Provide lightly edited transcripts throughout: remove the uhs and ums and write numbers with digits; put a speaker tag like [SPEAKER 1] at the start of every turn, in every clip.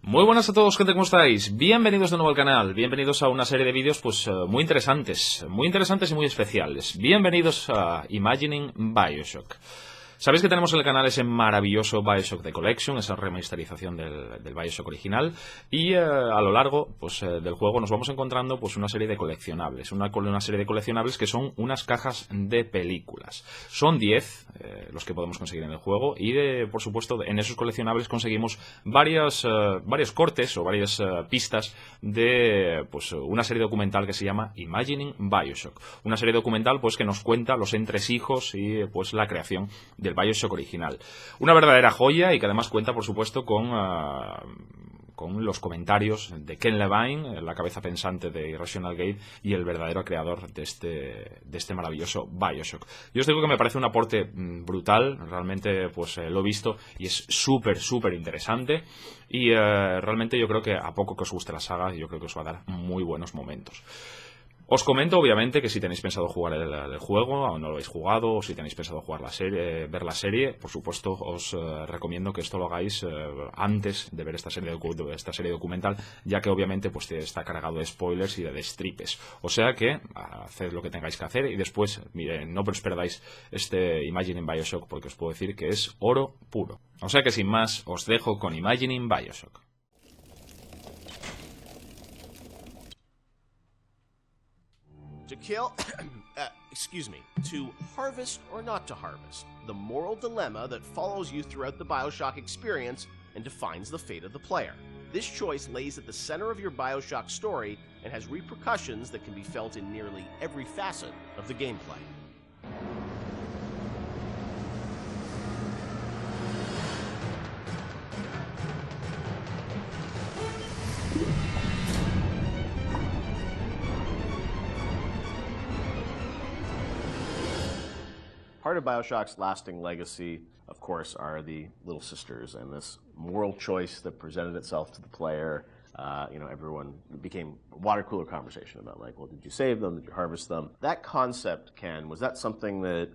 [SPEAKER 1] Muy buenas a todos, gente, ¿cómo estáis? Bienvenidos de nuevo al canal, bienvenidos a una serie de vídeos pues muy interesantes y muy especiales. Bienvenidos a Imagining Bioshock. Sabéis que tenemos en el canal ese maravilloso Bioshock The Collection, esa remasterización del Bioshock original, y a lo largo pues, del juego nos vamos encontrando pues, una serie de coleccionables, una serie de coleccionables que son unas cajas de películas. Son 10 los que podemos conseguir en el juego y, por supuesto, en esos coleccionables conseguimos varios cortes o varias pistas de pues, una serie documental que se llama Imagining Bioshock. Una serie documental pues, que nos cuenta los entresijos y pues, la creación del Bioshock original. Una verdadera joya y que además cuenta, por supuesto, con los comentarios de Ken Levine, la cabeza pensante de Irrational Games y el verdadero creador de este maravilloso Bioshock. Yo os digo que me parece un aporte brutal, realmente pues lo he visto y es súper interesante y realmente yo creo que a poco que os guste la saga, yo creo que os va a dar muy buenos momentos. Os comento, obviamente, que si tenéis pensado jugar el juego, o no lo habéis jugado, o si tenéis pensado jugar ver la serie, por supuesto, os recomiendo que esto lo hagáis antes de ver esta serie documental, ya que obviamente pues está cargado de spoilers y de destripes. O sea que haced lo que tengáis que hacer y después, miren, no perdáis este Imagining Bioshock, porque os puedo decir que es oro puro. O sea que sin más, os dejo con Imagining Bioshock.
[SPEAKER 2] To kill, to harvest or not to harvest, the moral dilemma that follows you throughout the Bioshock experience and defines the fate of the player. This choice lays at the center of your Bioshock story and has repercussions that can be felt in nearly every facet of the gameplay. Part of Bioshock's lasting legacy, of course, are the little sisters and this moral choice that presented itself to the player. Everyone became a water cooler conversation about like, well, did you save them? Did you harvest them? That concept, Ken, was that something that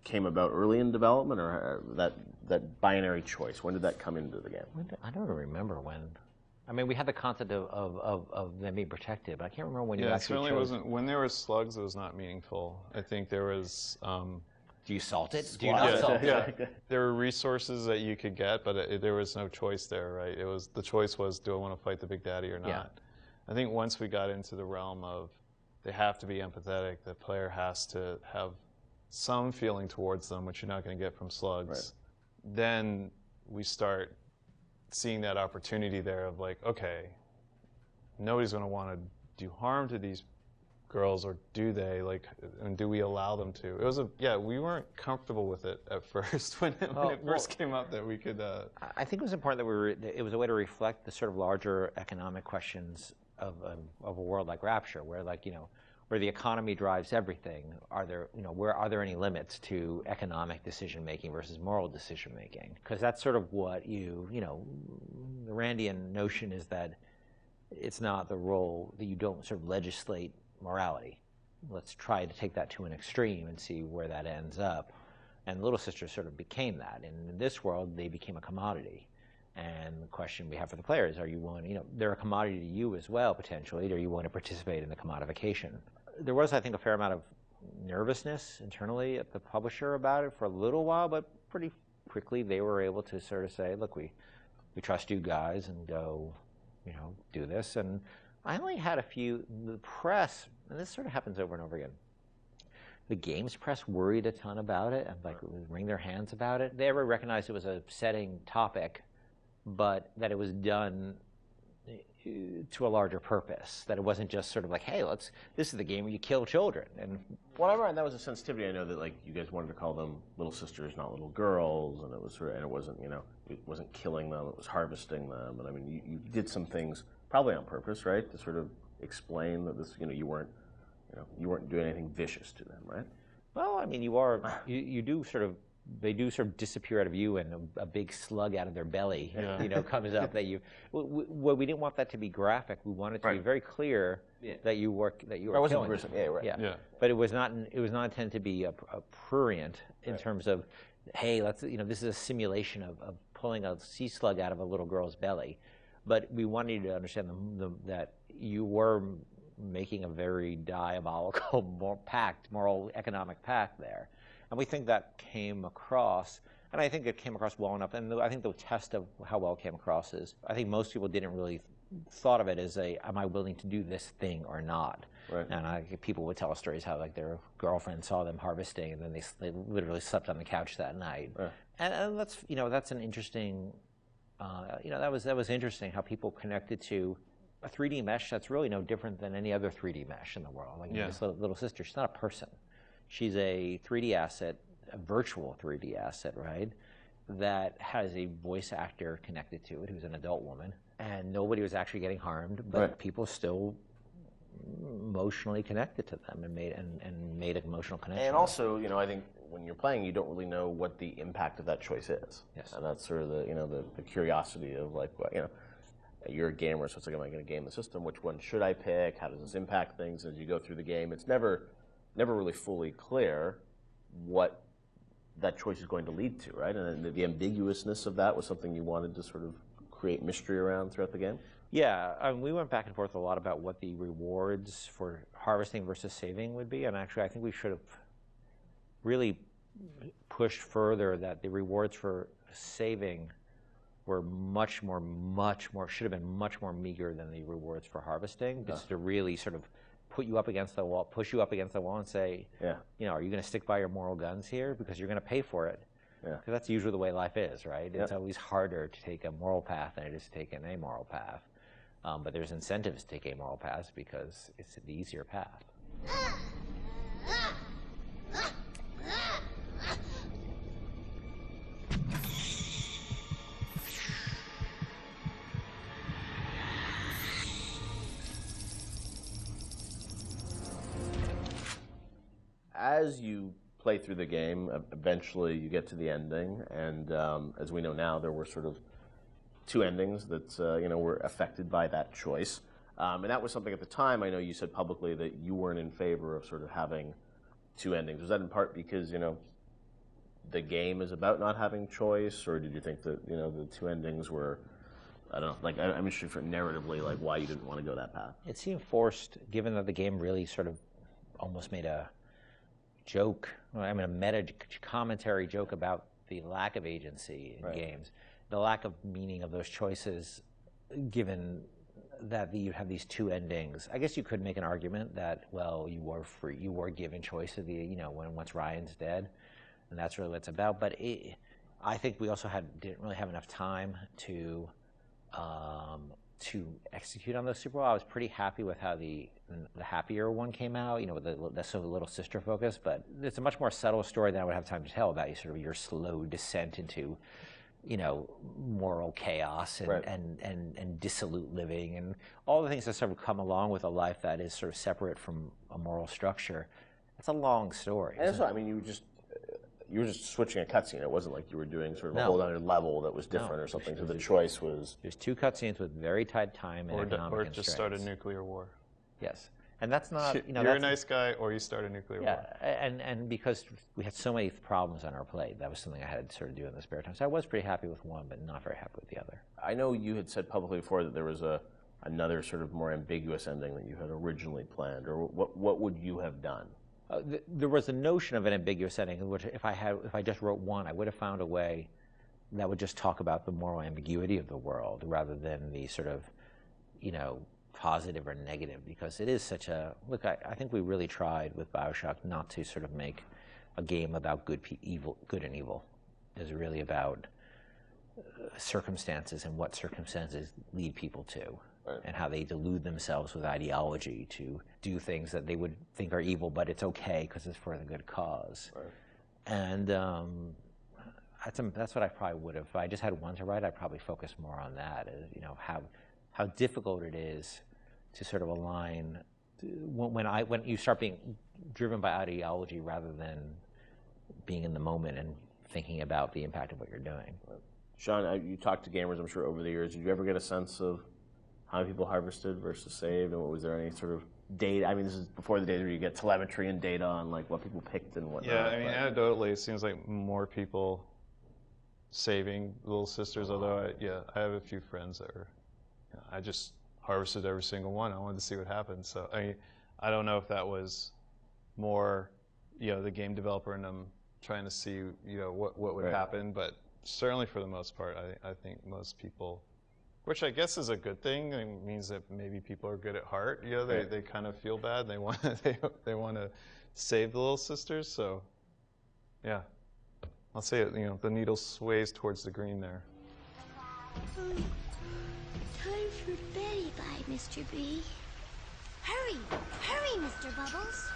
[SPEAKER 2] came about early in development, or that binary choice? When did that come into the game?
[SPEAKER 3] I don't remember when. I mean, we had the concept of them being protected, but I can't remember when you actually
[SPEAKER 4] certainly
[SPEAKER 3] chose.
[SPEAKER 4] wasn't. When there were slugs, it was not meaningful. I think there was.
[SPEAKER 3] Do you salt it? Do you not salt it?
[SPEAKER 4] Yeah. There were resources that you could get, but there was no choice there, right? The choice was, do I want to fight the Big Daddy or not?
[SPEAKER 3] Yeah.
[SPEAKER 4] I think once we got into the realm of they have to be empathetic, the player has to have some feeling towards them, which you're not going to get from slugs. Right. Then we start seeing that opportunity there of like, okay, nobody's going to want to do harm to these girls, or do they? Like, and do we allow them to? It was we weren't comfortable with it at first when it first came up that we could.
[SPEAKER 3] I think it was important that it was a way to reflect the sort of larger economic questions of a world like Rapture, where where the economy drives everything. Are there any limits to economic decision making versus moral decision making? Because that's sort of what the Randian notion is that it's not the role that you don't sort of legislate morality. Let's try to take that to an extreme and see where that ends up. And Little Sisters sort of became that. And in this world, they became a commodity. And the question we have for the players, are you willing, they're a commodity to you as well, potentially. Do you want to participate in the commodification? There was, I think, a fair amount of nervousness internally at the publisher about it for a little while, but pretty quickly they were able to sort of say, look, we trust you guys and go, do this. And I only had a few, the press, and this sort of happens over and over again. The games press worried a ton about it and would wring their hands about it. They ever recognized it was a setting topic, but that it was done to a larger purpose. That it wasn't just sort of like, hey, this is the game where you kill children. And
[SPEAKER 2] whatever, and that was a sensitivity. I know that you guys wanted to call them little sisters, not little girls, and it wasn't it wasn't killing them, it was harvesting them. And I mean, you did some things probably on purpose, right, to sort of explain that this, you weren't doing anything vicious to them, right?
[SPEAKER 3] Well, I mean, they do sort of disappear out of you, and a big slug out of their belly, comes up. Well, we didn't want that to be graphic. We wanted to be very clear that you were killing them. Yeah. But it was not intended to be a prurient in terms of, hey, this is a simulation of pulling a sea slug out of a little girl's belly. But we wanted you to understand that you were making a very diabolical moral economic pact there. And we think that came across, and I think it came across well enough. And I think the test of how well it came across is, I think most people didn't really thought of it as am I willing to do this thing or not?
[SPEAKER 2] Right.
[SPEAKER 3] And people would tell us stories how like their girlfriend saw them harvesting, and then they literally slept on the couch that night.
[SPEAKER 2] Right.
[SPEAKER 3] And that's that's an interesting, that was interesting how people connected to a 3D mesh that's really no different than any other 3D mesh in the world. Like this little sister, she's not a person. She's a 3D asset, a virtual 3D asset, right? That has a voice actor connected to it who's an adult woman. And nobody was actually getting harmed, but people still emotionally connected to them and made an emotional connection.
[SPEAKER 2] And also, I think when you're playing, you don't really know what the impact of that choice is.
[SPEAKER 3] Yes.
[SPEAKER 2] And that's sort of the curiosity of like, you're a gamer, so it's like, am I going to game the system? Which one should I pick? How does this impact things as you go through the game? It's never really fully clear what that choice is going to lead to, right? And the ambiguousness of that was something you wanted to sort of create mystery around throughout the game?
[SPEAKER 3] Yeah, we went back and forth a lot about what the rewards for harvesting versus saving would be, and actually I think we should have really pushed further that the rewards for saving were should have been much more meager than the rewards for harvesting, just to really sort of push you up against the wall and say, are you going to stick by your moral guns here? Because you're going to pay for it. Because that's usually the way life is, right? It's always harder to take a moral path than it is to take an amoral path. But there's incentives to take amoral paths because it's the easier path.
[SPEAKER 2] As you play through the game, eventually you get to the ending, and as we know now, there were sort of two endings that were affected by that choice. And that was something at the time, I know you said publicly that you weren't in favor of sort of having two endings. Was that in part because, the game is about not having choice, or did you think that, the two endings were, I don't know, like, I'm interested for narratively, like, why you didn't want to go that path?
[SPEAKER 3] It seemed forced, given that the game really sort of almost made a joke, a meta commentary joke about the lack of agency in games, the lack of meaning of those choices, given that you have these two endings. I guess you could make an argument that, well, you were free, you were given choice of the, once Ryan's dead, and that's really what it's about. But I think we also didn't really have enough time to execute on those super well. I was pretty happy with how the happier one came out, with the sort of little sister focus, but it's a much more subtle story than I would have time to tell about your slow descent into, moral chaos and dissolute living and all the things that sort of come along with a life that is sort of separate from a moral structure. It's a long story.
[SPEAKER 2] And that's what, you were just switching a cutscene. It wasn't like you were doing sort of a whole other level that was different or something. So the choice was...
[SPEAKER 3] There's two cutscenes with very tight time and economic constraints.
[SPEAKER 4] Or just start a nuclear war.
[SPEAKER 3] Yes. And that's not...
[SPEAKER 4] You're a nice guy, or you start a nuclear war.
[SPEAKER 3] And because we had so many problems on our plate, that was something I had to sort of do in the spare time. So I was pretty happy with one, but not very happy with the other.
[SPEAKER 2] I know you had said publicly before that there was another sort of more ambiguous ending that you had originally planned, or what would you have done?
[SPEAKER 3] There was a notion of an ambiguous ending, in which if I just wrote one, I would have found a way that would just talk about the moral ambiguity of the world rather than the sort of, positive or negative, because it is such a look. I think we really tried with Bioshock not to sort of make a game about good and evil. It's really about circumstances and what circumstances lead people to. Right. And how they delude themselves with ideology to do things that they would think are evil, but it's okay because it's for the good cause. Right. And that's what I probably would have. If I just had one to write, I'd probably focus more on that. How difficult it is to sort of align when you start being driven by ideology rather than being in the moment and thinking about the impact of what you're doing.
[SPEAKER 2] Right. Shawn, you talked to gamers, I'm sure, over the years. Did you ever get a sense of how many people harvested versus saved, and was there any sort of data? This is before the days where you get telemetry and data on like what people picked and whatnot.
[SPEAKER 4] Yeah, anecdotally, it seems like more people saving little sisters. Although I have a few friends that are I just harvested every single one. I wanted to see what happened. So I don't know if that was more, the game developer and them trying to see, what would happen, but certainly for the most part, I think most people, which I guess is a good thing. It means that maybe people are good at heart. They kind of feel bad. They want they want to save the little sisters. So, yeah, I'll say it. The needle sways towards the green there.
[SPEAKER 5] Time for bed-bye, Mr. B. Hurry, hurry, Mr. Bubbles.